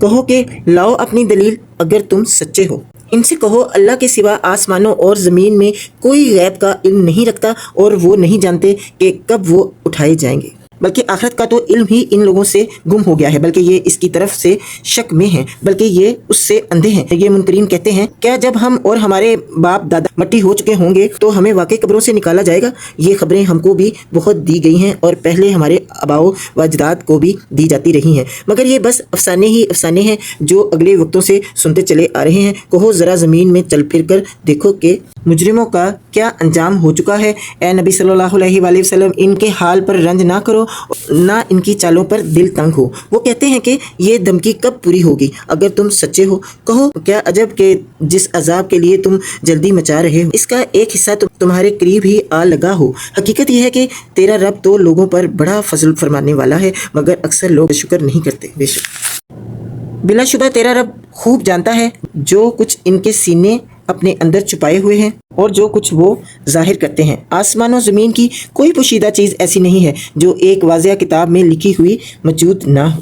کہو کہ لاؤ اپنی دلیل اگر تم سچے ہو۔ ان سے کہو اللہ کے سوا آسمانوں اور زمین میں کوئی غیب کا علم نہیں رکھتا اور وہ نہیں جانتے کہ کب وہ اٹھائے جائیں گے، بلکہ آخرت کا تو علم ہی ان لوگوں سے گم ہو گیا ہے، بلکہ یہ اس کی طرف سے شک میں ہیں، بلکہ یہ اس سے اندھے ہیں۔ یہ منکرین کہتے ہیں کیا جب ہم اور ہمارے باپ دادا مٹی ہو چکے ہوں گے تو ہمیں واقعی قبروں سے نکالا جائے گا؟ یہ خبریں ہم کو بھی بہت دی گئی ہیں اور پہلے ہمارے آباؤ و اجداد کو بھی دی جاتی رہی ہیں، مگر یہ بس افسانے ہی افسانے ہیں جو اگلے وقتوں سے سنتے چلے آ رہے ہیں۔ کہو ذرا زمین میں چل پھر کر دیکھو کہ مجرموں کا کیا انجام ہو چکا ہے۔ اے نبی صلی اللہ علیہ وآلہ وسلم، ان کے حال پر رنج نہ کرو، نہ ان کی چالوں پر دل تنگ ہو۔ وہ کہتے ہیں کہ یہ دھمکی کب پوری ہوگی اگر تم سچے ہو؟ کہو کیا عجب کہ جس عذاب کے لیے تم جلدی مچا رہے ہو اس کا ایک حصہ تمہارے قریب ہی آ لگا ہو۔ حقیقت یہ ہے کہ تیرا رب تو لوگوں پر بڑا فضل فرمانے والا ہے، مگر اکثر لوگ شکر نہیں کرتے۔ بے شک بلا شبہ تیرا رب خوب جانتا ہے جو کچھ ان کے سینے اپنے اندر چھپائے ہوئے ہیں اور جو کچھ وہ ظاہر کرتے ہیں۔ آسمان و زمین کی کوئی پوشیدہ چیز ایسی نہیں ہے جو ایک واضح کتاب میں لکھی ہوئی موجود نہ ہو۔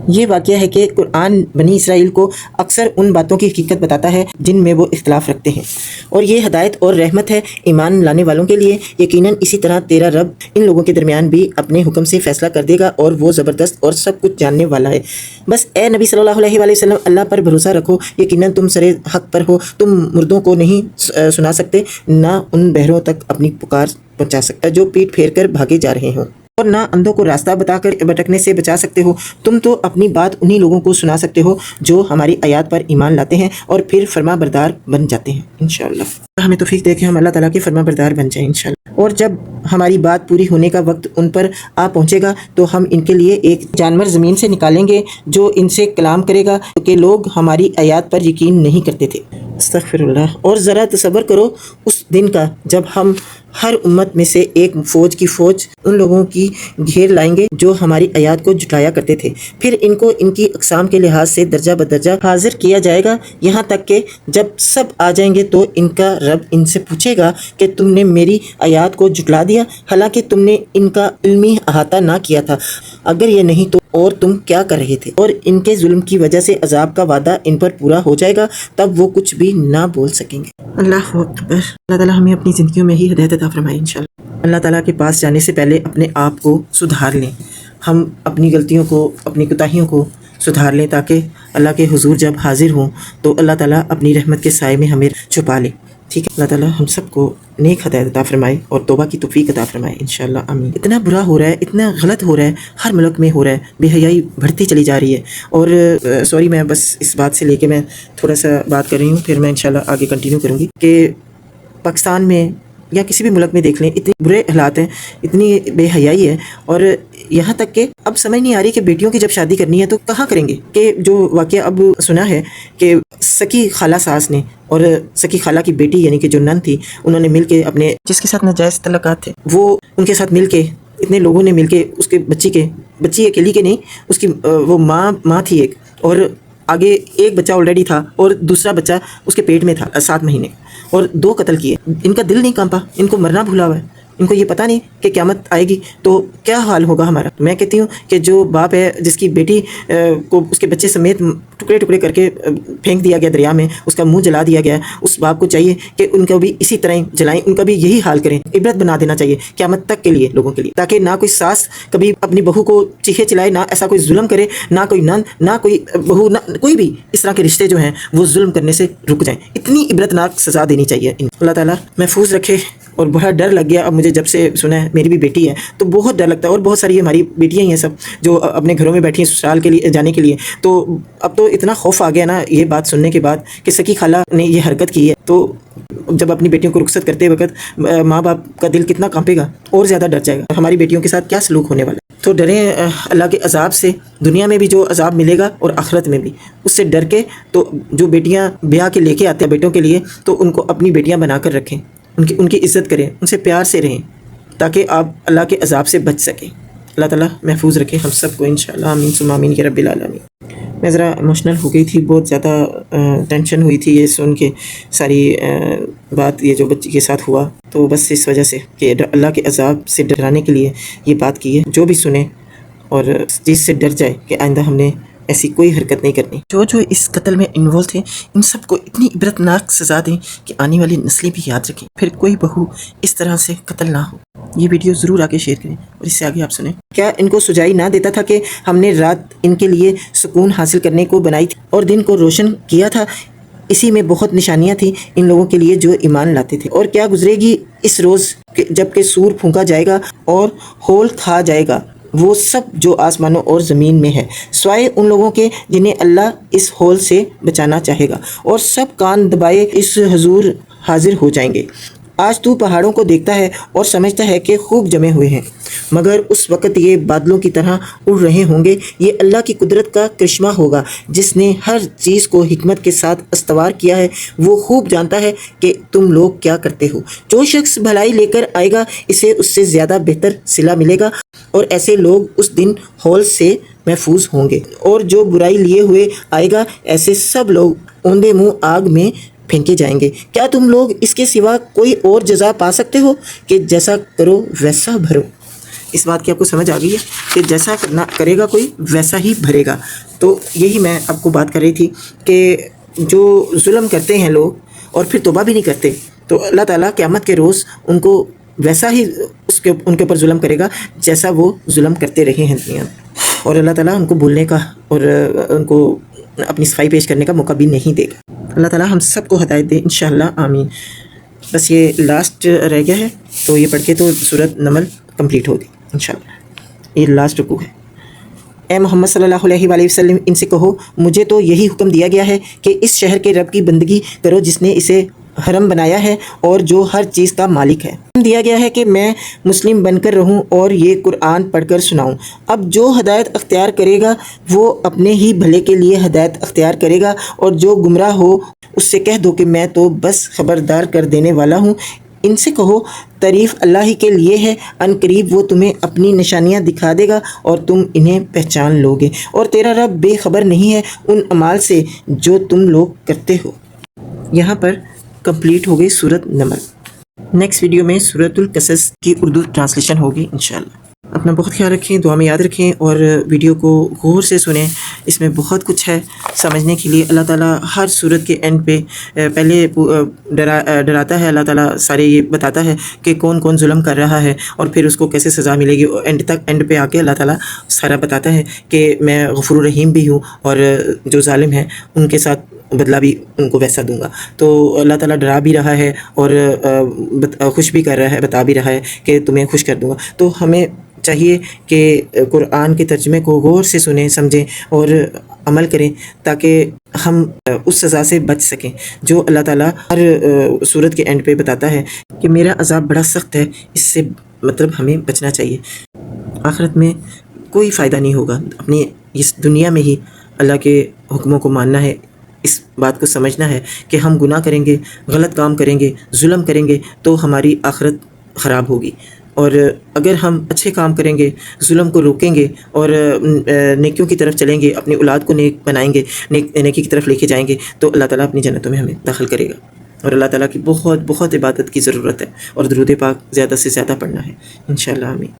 یہ واقعہ ہے کہ قرآن بنی اسرائیل کو اکثر ان باتوں کی حقیقت بتاتا ہے جن میں وہ اختلاف رکھتے ہیں، اور یہ ہدایت اور رحمت ہے ایمان لانے والوں کے لیے۔ یقیناً اسی طرح تیرا رب ان لوگوں کے درمیان بھی اپنے حکم سے فیصلہ کر دے گا، اور وہ زبردست اور سب کچھ جاننے والا ہے۔ بس اے نبی صلی اللہ علیہ وآلہ وسلم، اللہ پر بھروسہ رکھو، یقیناً تم سرے حق پر ہو۔ تم مردوں کو نہیں سنا سکتے، نہ ان بہروں تک اپنی پکار پہنچا سکتے جو پیٹ پھیر کر بھاگے جا رہے ہوں، اور نہ اندھوں کو راستہ بتا کر بھٹکنے سے بچا سکتے ہو۔ تم تو اپنی بات انہی لوگوں کو سنا سکتے ہو جو ہماری آیات پر ایمان لاتے ہیں اور پھر فرما بردار بن جاتے ہیں۔ انشاءاللہ ہمیں توفیق دے کہ ہم اللہ تعالیٰ کے فرما بردار بن جائیں انشاءاللہ۔ اور جب ہماری بات پوری ہونے کا وقت ان پر آ پہنچے گا تو ہم ان کے لیے ایک جانور زمین سے نکالیں گے جو ان سے کلام کرے گا کہ لوگ ہماری آیات پر یقین نہیں کرتے تھے۔ استغفر اللہ۔ اور ذرا تصور کرو اس دن کا جب ہم ہر امت میں سے ایک فوج کی فوج ان لوگوں کی گھیر لائیں گے جو ہماری آیات کو جھٹلایا کرتے تھے، پھر ان کو ان کی اقسام کے لحاظ سے درجہ بدرجہ حاضر کیا جائے گا، یہاں تک کہ جب سب آ جائیں گے تو ان کا رب ان سے پوچھے گا کہ تم نے میری آیات کو جھٹلا دیا حالانکہ تم نے ان کا علمی احاطہ نہ کیا تھا، اگر یہ نہیں تو اور تم کیا کر رہے تھے؟ اور ان کے ظلم کی وجہ سے عذاب کا وعدہ ان پر پورا ہو جائے گا، تب وہ کچھ بھی نہ بول سکیں گے۔ اللہ اکبر۔ اللہ تعالیٰ ہمیں اپنی زندگیوں میں ہی ہدایت عطا فرمائے انشاءاللہ۔ اللہ تعالیٰ کے پاس جانے سے پہلے اپنے آپ کو سدھار لیں، ہم اپنی غلطیوں کو، اپنی کوتاہیوں کو سدھار لیں تاکہ اللہ کے حضور جب حاضر ہوں تو اللہ تعالیٰ اپنی رحمت کے سائے میں ہمیں چھپا لے۔ ٹھیک ہے، اللہ تعالیٰ ہم سب کو نیک ہدایت عطا فرمائے اور توبہ کی توفیق عطا فرمائے انشاءاللہ، آمین۔ اتنا برا ہو رہا ہے، اتنا غلط ہو رہا ہے، ہر ملک میں ہو رہا ہے، بے حیائی بڑھتی چلی جا رہی ہے۔ اور سوری، میں بس اس بات سے لے کے میں تھوڑا سا بات کر رہی ہوں، پھر میں انشاءاللہ آگے کنٹینیو کروں گی کہ پاکستان میں یا کسی بھی ملک میں دیکھ لیں، اتنے برے حالات ہیں، اتنی بے حیائی ہے، اور یہاں تک کہ اب سمجھ نہیں آ رہی کہ بیٹیوں کی جب شادی کرنی ہے تو کہاں کریں گے۔ کہ جو واقعہ اب سنا ہے کہ سکی خالہ ساس نے اور سکی خالہ کی بیٹی یعنی کہ جو نن تھی، انہوں نے مل کے اپنے جس کے ساتھ ناجائز تعلقات تھے، وہ ان کے ساتھ مل کے اتنے لوگوں نے مل کے اس کے بچی اکیلی کے نہیں، اس کی وہ ماں تھی ایک، اور آگے ایک بچہ آلریڈی تھا اور دوسرا بچہ اس کے پیٹ میں تھا 7 مہینے، اور 2 قتل کیے۔ ان کا دل نہیں کانپا، ان کو مرنا بھولا ہوا ہے، ان کو یہ پتہ نہیں کہ قیامت آئے گی تو کیا حال ہوگا ہمارا۔ میں کہتی ہوں کہ جو باپ ہے جس کی بیٹی کو اس کے بچے سمیت ٹکڑے ٹکڑے کر کے پھینک دیا گیا دریا میں، اس کا منہ جلا دیا گیا، اس باپ کو چاہیے کہ ان کو بھی اسی طرح جلائیں، ان کا بھی یہی حال کریں، عبرت بنا دینا چاہیے قیامت تک کے لیے لوگوں کے لیے، تاکہ نہ کوئی ساس کبھی اپنی بہو کو چیخے چلائے، نہ ایسا کوئی ظلم کرے، نہ کوئی نند، نہ کوئی بہو، نہ کوئی بھی اس طرح کے رشتے جو ہیں وہ ظلم کرنے سے رک جائیں۔ اتنی عبرتناک سزا دینی چاہیے۔ اللہ تعالیٰ محفوظ رکھے۔ اور بڑا ڈر لگ گیا اب مجھے جب سے سنا ہے، میری بھی بیٹی ہے تو بہت ڈر لگتا ہے، اور بہت ساری ہماری بیٹیاں ہی ہیں سب جو اپنے گھروں میں بیٹھی ہیں سسرال کے لیے جانے کے لیے، تو اب تو اتنا خوف آ گیا نا یہ بات سننے کے بعد کہ سکی خالہ نے یہ حرکت کی ہے، تو جب اپنی بیٹیوں کو رخصت کرتے وقت ماں باپ کا دل کتنا کانپے گا اور زیادہ ڈر جائے گا ہماری بیٹیوں کے ساتھ کیا سلوک ہونے والا ہے۔ تو ڈریں اللہ کے عذاب سے، دنیا میں بھی جو عذاب ملے گا اور آخرت میں بھی، اس سے ڈر کے تو جو بیٹیاں بیاہ کے لے کے آتے ہیں بیٹوں کے لیے تو ان کو اپنی بیٹیاں بنا کر رکھیں، ان کی عزت کریں، ان سے پیار سے رہیں تاکہ آپ اللہ کے عذاب سے بچ سکیں۔ اللہ تعالیٰ محفوظ رکھے ہم سب کو انشاءاللہ، آمین ثم آمین یا رب العالمین۔ میں ذرا ایموشنل ہو گئی تھی، بہت زیادہ ٹینشن ہوئی تھی یہ سن کے ساری بات یہ جو بچی کے ساتھ ہوا، تو بس اس وجہ سے کہ اللہ کے عذاب سے ڈرانے کے لیے یہ بات کی ہے۔ جو بھی سنے اور اس چیز سے ڈر جائے کہ آئندہ ہم نے ایسی کوئی حرکت نہیں کرنی. جو اس قتل میں انوالو تھے ان سب کو اتنی عبرتناک سزا دیں کہ آنے والی نسلیں بھی یاد رکھیں، پھر کوئی بہو اس طرح سے قتل نہ ہو. یہ ویڈیو ضرور آگے شیئر کریں اور اس سے آگے آپ سنیں. کیا ان کو سجائی نہ دیتا تھا کہ ہم نے رات ان کے لیے سکون حاصل کرنے کو بنائی تھی اور دن کو روشن کیا تھا؟ اسی میں بہت نشانیاں تھیں ان لوگوں کے لیے جو ایمان لاتے تھے. اور کیا گزرے گی اس روز جب کہ سور پھونکا جائے گا اور ہول کھا جائے گا وہ سب جو آسمانوں اور زمین میں ہے، سوائے ان لوگوں کے جنہیں اللہ اس ہول سے بچانا چاہے گا، اور سب کان دبائے اس حضور حاضر ہو جائیں گے. آج تو پہاڑوں کو دیکھتا ہے اور سمجھتا ہے کہ خوب جمے ہوئے ہیں، مگر اس وقت یہ بادلوں کی طرح اڑ رہے ہوں گے. یہ اللہ کی قدرت کا کرشمہ ہوگا جس نے ہر چیز کو حکمت کے ساتھ استوار کیا ہے. وہ خوب جانتا ہے کہ تم لوگ کیا کرتے ہو. جو شخص بھلائی لے کر آئے گا اسے اس سے زیادہ بہتر صلہ ملے گا، اور ایسے لوگ اس دن ہول سے محفوظ ہوں گے. اور جو برائی لیے ہوئے آئے گا ایسے سب لوگ اوندے منہ آگ میں پھینکے جائیں گے. کیا تم لوگ اس کے سوا کوئی اور جزا پا سکتے ہو کہ جیسا کرو ویسا بھرو؟ اس بات کی آپ کو سمجھ آ گئی ہے کہ جیسا کرے گا کوئی ویسا ہی بھرے گا. تو یہی میں آپ کو بات کر رہی تھی کہ جو ظلم کرتے ہیں لوگ اور پھر توبہ بھی نہیں کرتے، تو اللہ تعالیٰ قیامت کے روز ان کو ویسا ہی ان کے اوپر ظلم کرے گا جیسا وہ ظلم کرتے رہے ہیں دنیا میں. اور اللہ تعالیٰ ان کو بھولنے کا اور ان کو اپنی صفائی پیش کرنے کا موقع بھی نہیں دے گا. اللہ تعالیٰ ہم سب کو ہدایت دے انشاءاللہ، آمین. بس یہ لاسٹ رہ گیا ہے تو یہ پڑھ کے تو سورۃ نمل کمپلیٹ ہوگی انشاءاللہ. یہ لاسٹ رکوع ہے. اے محمد صلی اللہ علیہ وآلہ وسلم ان سے کہو مجھے تو یہی حکم دیا گیا ہے کہ اس شہر کے رب کی بندگی کرو جس نے اسے حرم بنایا ہے اور جو ہر چیز کا مالک ہے. دیا گیا ہے کہ میں مسلم بن کر رہوں اور یہ قرآن پڑھ کر سناؤں. اب جو ہدایت اختیار کرے گا وہ اپنے ہی بھلے کے لیے ہدایت اختیار کرے گا، اور جو گمراہ ہو اس سے کہہ دو کہ میں تو بس خبردار کر دینے والا ہوں. ان سے کہو تعریف اللہ ہی کے لیے ہے، ان قریب وہ تمہیں اپنی نشانیاں دکھا دے گا اور تم انہیں پہچان لو گے، اور تیرا رب بے خبر نہیں ہے ان اعمال سے جو تم لوگ کرتے ہو. یہاں پر کمپلیٹ ہو گئی سورۃ نمل. نیکسٹ ویڈیو میں سورۃ القصص کی اردو ٹرانسلیشن ہوگی انشاءاللہ. اپنا بہت خیال رکھیں، دعا میں یاد رکھیں اور ویڈیو کو غور سے سنیں. اس میں بہت کچھ ہے سمجھنے کے لیے. اللہ تعالیٰ ہر صورت کے اینڈ پہ پہلے ڈراتا ہے. اللہ تعالیٰ سارے یہ بتاتا ہے کہ کون کون ظلم کر رہا ہے اور پھر اس کو کیسے سزا ملے گی. اینڈ پہ آ کے اللہ تعالیٰ سارا بتاتا ہے کہ میں غفور الرحیم بھی ہوں اور جو ظالم ہیں ان کے ساتھ بدلہ بھی ان کو ویسا دوں گا. تو اللہ تعالیٰ ڈرا بھی رہا ہے اور خوش بھی کر رہا ہے، بتا بھی رہا ہے کہ تمہیں خوش کر دوں گا. تو ہمیں چاہیے کہ قرآن کے ترجمے کو غور سے سنیں، سمجھیں اور عمل کریں تاکہ ہم اس سزا سے بچ سکیں جو اللہ تعالیٰ ہر صورت کے اینڈ پہ بتاتا ہے کہ میرا عذاب بڑا سخت ہے. اس سے مطلب ہمیں بچنا چاہیے. آخرت میں کوئی فائدہ نہیں ہوگا، اپنی اس دنیا میں ہی اللہ کے حکموں کو ماننا ہے. اس بات کو سمجھنا ہے کہ ہم گناہ کریں گے، غلط کام کریں گے، ظلم کریں گے تو ہماری آخرت خراب ہوگی. اور اگر ہم اچھے کام کریں گے، ظلم کو روکیں گے اور نیکیوں کی طرف چلیں گے، اپنی اولاد کو نیک بنائیں گے، نیکی کی طرف لے کے جائیں گے تو اللہ تعالیٰ اپنی جنتوں میں ہمیں داخل کرے گا. اور اللہ تعالیٰ کی بہت بہت عبادت کی ضرورت ہے اور درود پاک زیادہ سے زیادہ پڑھنا ہے انشاءاللہ. آمین.